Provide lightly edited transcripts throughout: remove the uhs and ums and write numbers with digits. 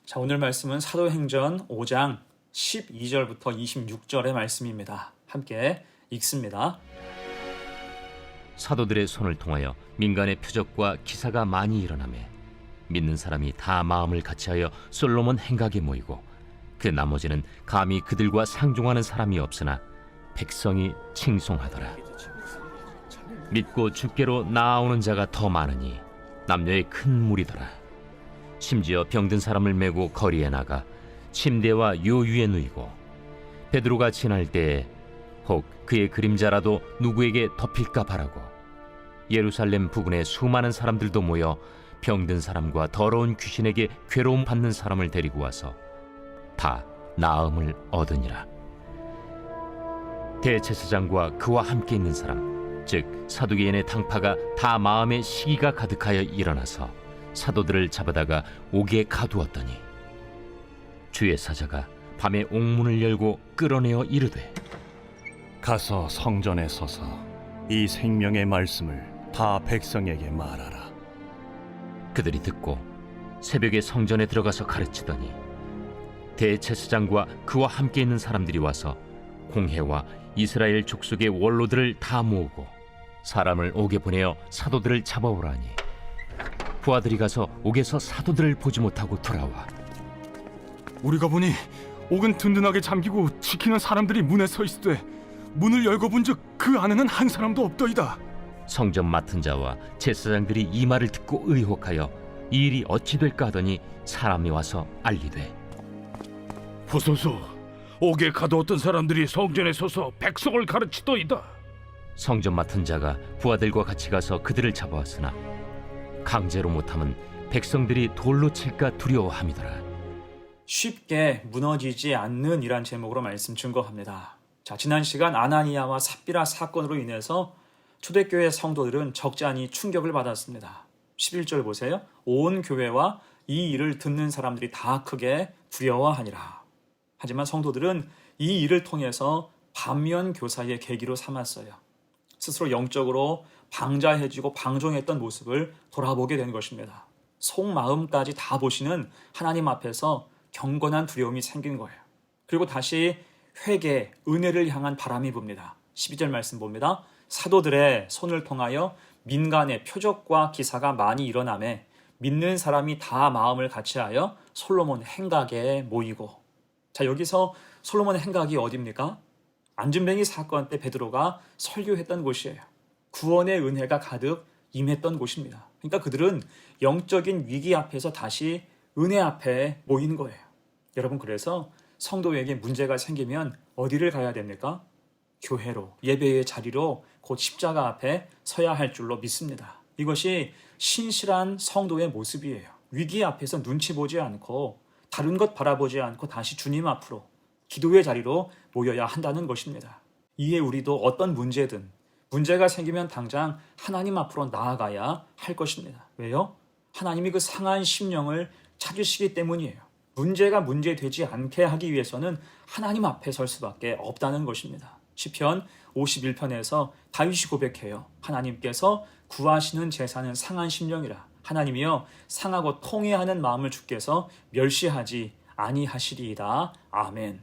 자, 오늘 말씀은 사도행전 5장 12절부터 26절의 말씀입니다. 함께 읽습니다. 사도들의 손을 통하여 민간의 표적과 기사가 많이 일어나매 믿는 사람이 다 마음을 같이하여 솔로몬 행각에 모이고 그 나머지는 감히 그들과 상종하는 사람이 없으나 백성이 칭송하더라. 믿고 주께로 나아오는 자가 더 많으니 남녀의 큰 무리더라. 심지어 병든 사람을 메고 거리에 나가 침대와 요유에 누이고 베드로가 지날 때에 혹 그의 그림자라도 누구에게 덮일까 바라고 예루살렘 부근에 수많은 사람들도 모여 병든 사람과 더러운 귀신에게 괴로움 받는 사람을 데리고 와서 다 나음을 얻으니라. 대제사장과 그와 함께 있는 사람 즉 사두개인의 당파가 다 마음에 시기가 가득하여 일어나서 사도들을 잡아다가 옥에 가두었더니 주의 사자가 밤에 옥문을 열고 끌어내어 이르되 가서 성전에 서서 이 생명의 말씀을 다 백성에게 말하라. 그들이 듣고 새벽에 성전에 들어가서 가르치더니 대제사장과 그와 함께 있는 사람들이 와서 공회와 이스라엘 족속의 원로들을 다 모으고 사람을 옥에 보내어 사도들을 잡아오라니 부하들이 가서 옥에서 사도들을 보지 못하고 돌아와 우리가 보니 옥은 든든하게 잠기고 지키는 사람들이 문에 서 있으되 문을 열고 본즉 그 안에는 한 사람도 없더이다. 성전 맡은 자와 제사장들이 이 말을 듣고 의혹하여 이 일이 어찌 될까 하더니 사람이 와서 알리되 보소서, 옥에 가두었던 사람들이 성전에 서서 백성을 가르치더이다. 성전 맡은 자가 부하들과 같이 가서 그들을 잡아왔으나 강제로 못하면 백성들이 돌로 칠까 두려워함이더라. 쉽게 무너지지 않는 이란 제목으로 말씀 증거합니다. 자, 지난 시간 아나니아와 삽비라 사건으로 인해서 초대교회 성도들은 적지 않은 충격을 받았습니다. 11절 보세요. 온 교회와 이 일을 듣는 사람들이 다 크게 두려워하니라. 하지만 성도들은 이 일을 통해서 반면 교사의 계기로 삼았어요. 스스로 영적으로 방자해지고 방종했던 모습을 돌아보게 된 것입니다. 속마음까지 다 보시는 하나님 앞에서 경건한 두려움이 생긴 거예요. 그리고 다시 회개, 은혜를 향한 바람이 붑니다. 12절 말씀 봅니다. 사도들의 손을 통하여 민간의 표적과 기사가 많이 일어나매 믿는 사람이 다 마음을 같이하여 솔로몬 행각에 모이고. 자, 여기서 솔로몬 행각이 어디입니까? 안진뱅이 사건 때 베드로가 설교했던 곳이에요. 구원의 은혜가 가득 임했던 곳입니다. 그러니까 그들은 영적인 위기 앞에서 다시 은혜 앞에 모인 거예요. 여러분, 그래서 성도에게 문제가 생기면 어디를 가야 됩니까? 교회로, 예배의 자리로, 곧 십자가 앞에 서야 할 줄로 믿습니다. 이것이 신실한 성도의 모습이에요. 위기 앞에서 눈치 보지 않고 다른 것 바라보지 않고 다시 주님 앞으로 기도의 자리로 모여야 한다는 것입니다. 이에 우리도 어떤 문제든 문제가 생기면 당장 하나님 앞으로 나아가야 할 것입니다. 왜요? 하나님이 그 상한 심령을 찾으시기 때문이에요. 문제가 문제되지 않게 하기 위해서는 하나님 앞에 설 수밖에 없다는 것입니다. 시편 51편에서 다윗이 고백해요. 하나님께서 구하시는 제사는 상한 심령이라. 하나님이여 상하고 통회하는 마음을 주께서 멸시하지 아니하시리이다. 아멘.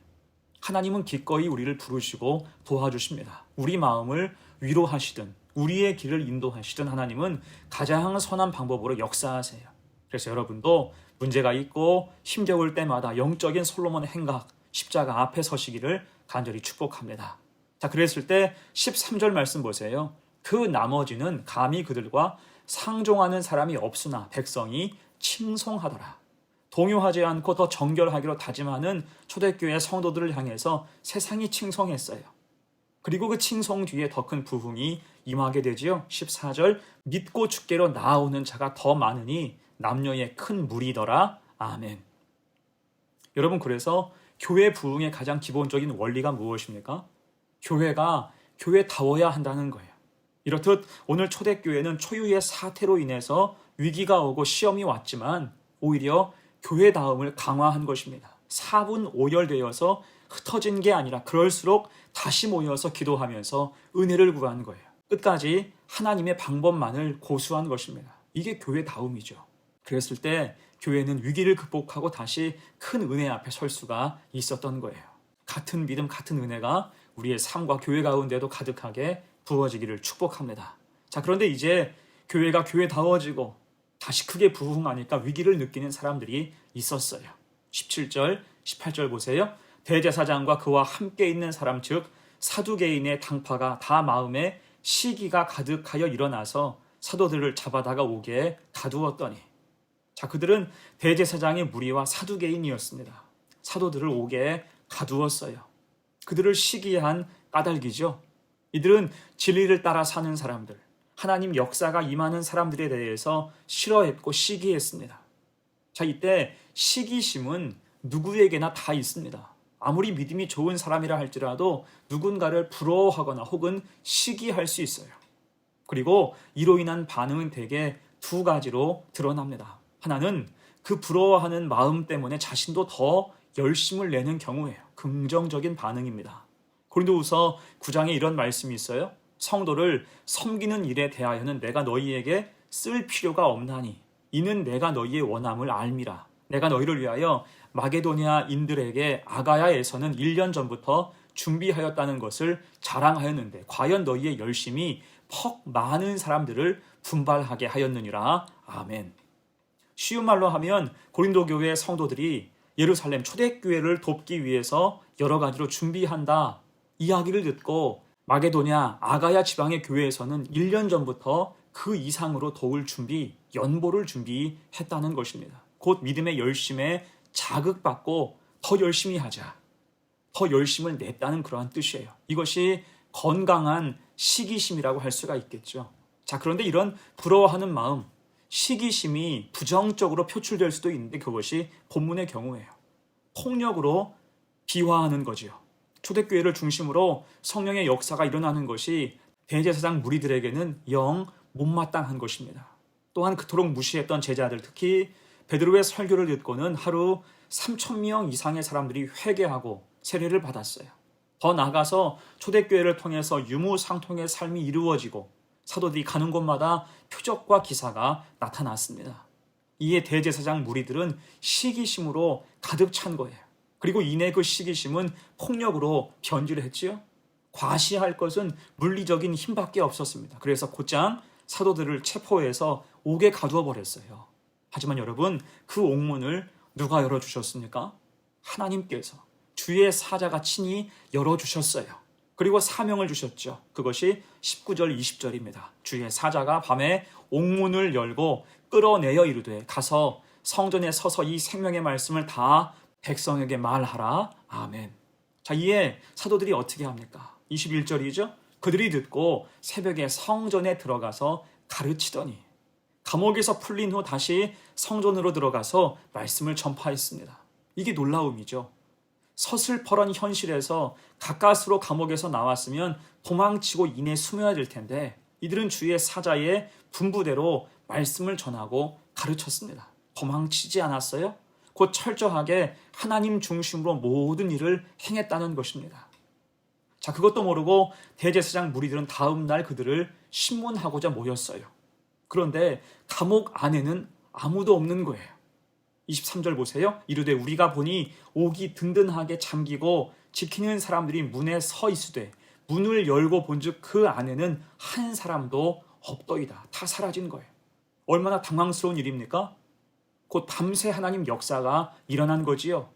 하나님은 기꺼이 우리를 부르시고 도와주십니다. 우리 마음을 위로하시든 우리의 길을 인도하시든 하나님은 가장 선한 방법으로 역사하세요. 그래서 여러분도 문제가 있고 힘겨울 때마다 영적인 솔로몬 행각, 십자가 앞에 서시기를 간절히 축복합니다. 자, 그랬을 때 13절 말씀 보세요. 그 나머지는 감히 그들과 상종하는 사람이 없으나 백성이 칭송하더라. 동요하지 않고 더 정결하기로 다짐하는 초대교회 성도들을 향해서 세상이 칭송했어요. 그리고 그 칭송 뒤에 더 큰 부흥이 임하게 되지요. 14절 믿고 주께로 나아오는 자가 더 많으니 남녀의 큰 무리더라. 아멘. 여러분, 그래서 교회 부흥의 가장 기본적인 원리가 무엇입니까? 교회가 교회다워야 한다는 거예요. 이렇듯 오늘 초대교회는 초유의 사태로 인해서 위기가 오고 시험이 왔지만 오히려 교회다움을 강화한 것입니다. 4분 5열되어서 흩어진 게 아니라 그럴수록 다시 모여서 기도하면서 은혜를 구한 거예요. 끝까지 하나님의 방법만을 고수한 것입니다. 이게 교회다움이죠. 그랬을 때 교회는 위기를 극복하고 다시 큰 은혜 앞에 설 수가 있었던 거예요. 같은 믿음, 같은 은혜가 우리의 삶과 교회 가운데도 가득하게 부어지기를 축복합니다. 자, 그런데 이제 교회가 교회다워지고 다시 크게 부흥하니까 위기를 느끼는 사람들이 있었어요. 17절, 18절 보세요. 대제사장과 그와 함께 있는 사람 즉 사두개인의 당파가 다 마음에 시기가 가득하여 일어나서 사도들을 잡아다가 옥에 가두었더니, 자, 그들은 대제사장의 무리와 사두개인이었습니다. 사도들을 옥에 가두었어요. 그들을 시기한 까닭이죠. 이들은 진리를 따라 사는 사람들, 하나님 역사가 임하는 사람들에 대해서 싫어했고 시기했습니다. 자, 이때 시기심은 누구에게나 다 있습니다. 아무리 믿음이 좋은 사람이라 할지라도 누군가를 부러워하거나 혹은 시기할 수 있어요. 그리고 이로 인한 반응은 대개 두 가지로 드러납니다. 하나는 그 부러워하는 마음 때문에 자신도 더 열심을 내는 경우예요. 긍정적인 반응입니다. 고린도후서 9장에 이런 말씀이 있어요. 성도를 섬기는 일에 대하여는 내가 너희에게 쓸 필요가 없나니 이는 내가 너희의 원함을 알미라. 내가 너희를 위하여 마게도냐인들에게 아가야에서는 1년 전부터 준비하였다는 것을 자랑하였는데 과연 너희의 열심이 퍽 많은 사람들을 분발하게 하였느니라. 아멘. 쉬운 말로 하면 고린도 교회 성도들이 예루살렘 초대교회를 돕기 위해서 여러 가지로 준비한다 이야기를 듣고 마게도냐 아가야 지방의 교회에서는 1년 전부터 그 이상으로 도울 준비, 연보를 준비했다는 것입니다. 곧 믿음의 열심에 자극받고 더 열심히 하자, 더 열심을 냈다는 그러한 뜻이에요. 이것이 건강한 시기심이라고 할 수가 있겠죠. 자, 그런데 이런 부러워하는 마음, 시기심이 부정적으로 표출될 수도 있는데 그것이 본문의 경우예요. 폭력으로 비화하는 거지요. 초대교회를 중심으로 성령의 역사가 일어나는 것이 대제사장 무리들에게는 영 못마땅한 것입니다. 또한 그토록 무시했던 제자들, 특히 베드로의 설교를 듣고는 하루 3,000명 이상의 사람들이 회개하고 세례를 받았어요. 더 나아가서 초대교회를 통해서 유무상통의 삶이 이루어지고 사도들이 가는 곳마다 표적과 기사가 나타났습니다. 이에 대제사장 무리들은 시기심으로 가득 찬 거예요. 그리고 이내 그 시기심은 폭력으로 변질을 했지요. 과시할 것은 물리적인 힘밖에 없었습니다. 그래서 곧장 사도들을 체포해서 옥에 가두어 버렸어요. 하지만 여러분, 그 옥문을 누가 열어주셨습니까? 하나님께서 주의 사자가 친히 열어주셨어요. 그리고 사명을 주셨죠. 그것이 19절 20절입니다. 주의 사자가 밤에 옥문을 열고 끌어내어 이르되 가서 성전에 서서 이 생명의 말씀을 다 백성에게 말하라. 아멘. 자, 이에 사도들이 어떻게 합니까? 21절이죠. 그들이 듣고 새벽에 성전에 들어가서 가르치더니 감옥에서 풀린 후 다시 성전으로 들어가서 말씀을 전파했습니다. 이게 놀라움이죠. 서슬퍼런 현실에서 가까스로 감옥에서 나왔으면 도망치고 이내 숨어야 될 텐데 이들은 주의 사자의 분부대로 말씀을 전하고 가르쳤습니다. 도망치지 않았어요. 곧 철저하게 하나님 중심으로 모든 일을 행했다는 것입니다. 자, 그것도 모르고 대제사장 무리들은 다음 날 그들을 신문하고자 모였어요. 그런데 감옥 안에는 아무도 없는 거예요. 23절 보세요. 이르되 우리가 보니 옥이 든든하게 잠기고 지키는 사람들이 문에 서 있으되 문을 열고 본즉 그 안에는 한 사람도 없더이다. 다 사라진 거예요. 얼마나 당황스러운 일입니까? 곧 밤새 하나님 역사가 일어난 거지요.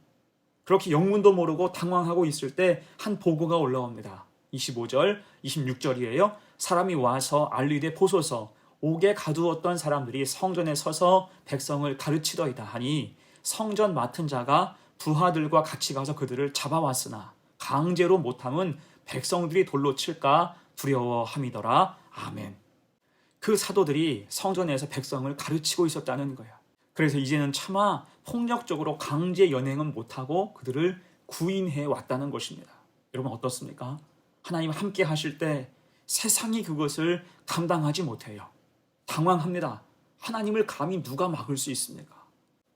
그렇게 영문도 모르고 당황하고 있을 때 한 보고가 올라옵니다. 25절, 26절이에요. 사람이 와서 알리되 보소서 옥에 가두었던 사람들이 성전에 서서 백성을 가르치더이다 하니 성전 맡은 자가 부하들과 같이 가서 그들을 잡아왔으나 강제로 못함은 백성들이 돌로 칠까 두려워함이더라. 아멘. 그 사도들이 성전에서 백성을 가르치고 있었다는 거예요. 그래서 이제는 차마 폭력적으로 강제 연행은 못하고 그들을 구인해 왔다는 것입니다. 여러분 어떻습니까? 하나님 함께 하실 때 세상이 그것을 감당하지 못해요. 당황합니다. 하나님을 감히 누가 막을 수 있습니까?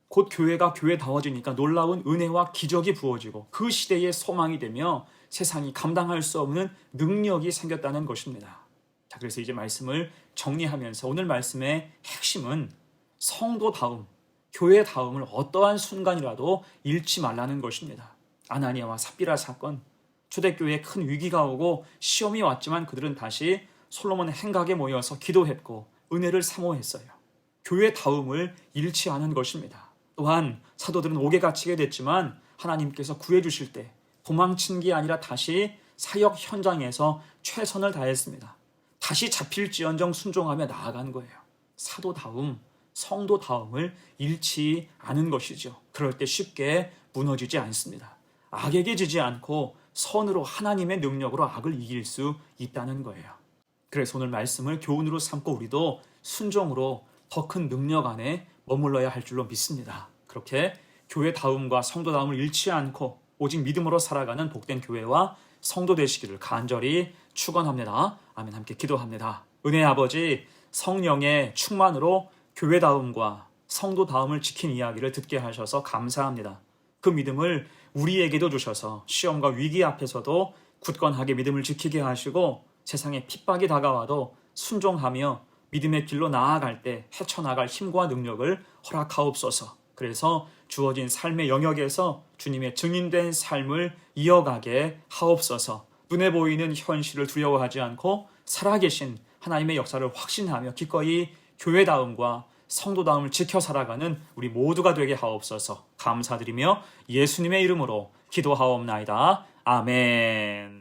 곧 교회가 교회다워지니까 놀라운 은혜와 기적이 부어지고 그 시대의 소망이 되며 세상이 감당할 수 없는 능력이 생겼다는 것입니다. 자, 그래서 이제 말씀을 정리하면서 오늘 말씀의 핵심은 성도다움, 교회다움을 어떠한 순간이라도 잃지 말라는 것입니다. 아나니아와 삽비라 사건, 초대교회에 큰 위기가 오고 시험이 왔지만 그들은 다시 솔로몬 행각에 모여서 기도했고 은혜를 사모했어요. 교회다움을 잃지 않은 것입니다. 또한 사도들은 옥에 갇히게 됐지만 하나님께서 구해주실 때 도망친 게 아니라 다시 사역 현장에서 최선을 다했습니다. 다시 잡힐지언정 순종하며 나아간 거예요. 사도다움, 성도다움을 잃지 않은 것이죠. 그럴 때 쉽게 무너지지 않습니다. 악에게 지지 않고 선으로 하나님의 능력으로 악을 이길 수 있다는 거예요. 그래서 오늘 말씀을 교훈으로 삼고 우리도 순종으로 더 큰 능력 안에 머물러야 할 줄로 믿습니다. 그렇게 교회다움과 성도다움을 잃지 않고 오직 믿음으로 살아가는 복된 교회와 성도 되시기를 간절히 축원합니다. 아멘. 함께 기도합니다. 은혜의 아버지, 성령의 충만으로 교회다움과 성도다움을 지킨 이야기를 듣게 하셔서 감사합니다. 그 믿음을 우리에게도 주셔서 시험과 위기 앞에서도 굳건하게 믿음을 지키게 하시고 세상에 핍박이 다가와도 순종하며 믿음의 길로 나아갈 때 헤쳐나갈 힘과 능력을 허락하옵소서. 그래서 주어진 삶의 영역에서 주님의 증인된 삶을 이어가게 하옵소서. 눈에 보이는 현실을 두려워하지 않고 살아계신 하나님의 역사를 확신하며 기꺼이 교회다움과 성도다움을 지켜 살아가는 우리 모두가 되게 하옵소서. 감사드리며 예수님의 이름으로 기도하옵나이다. 아멘.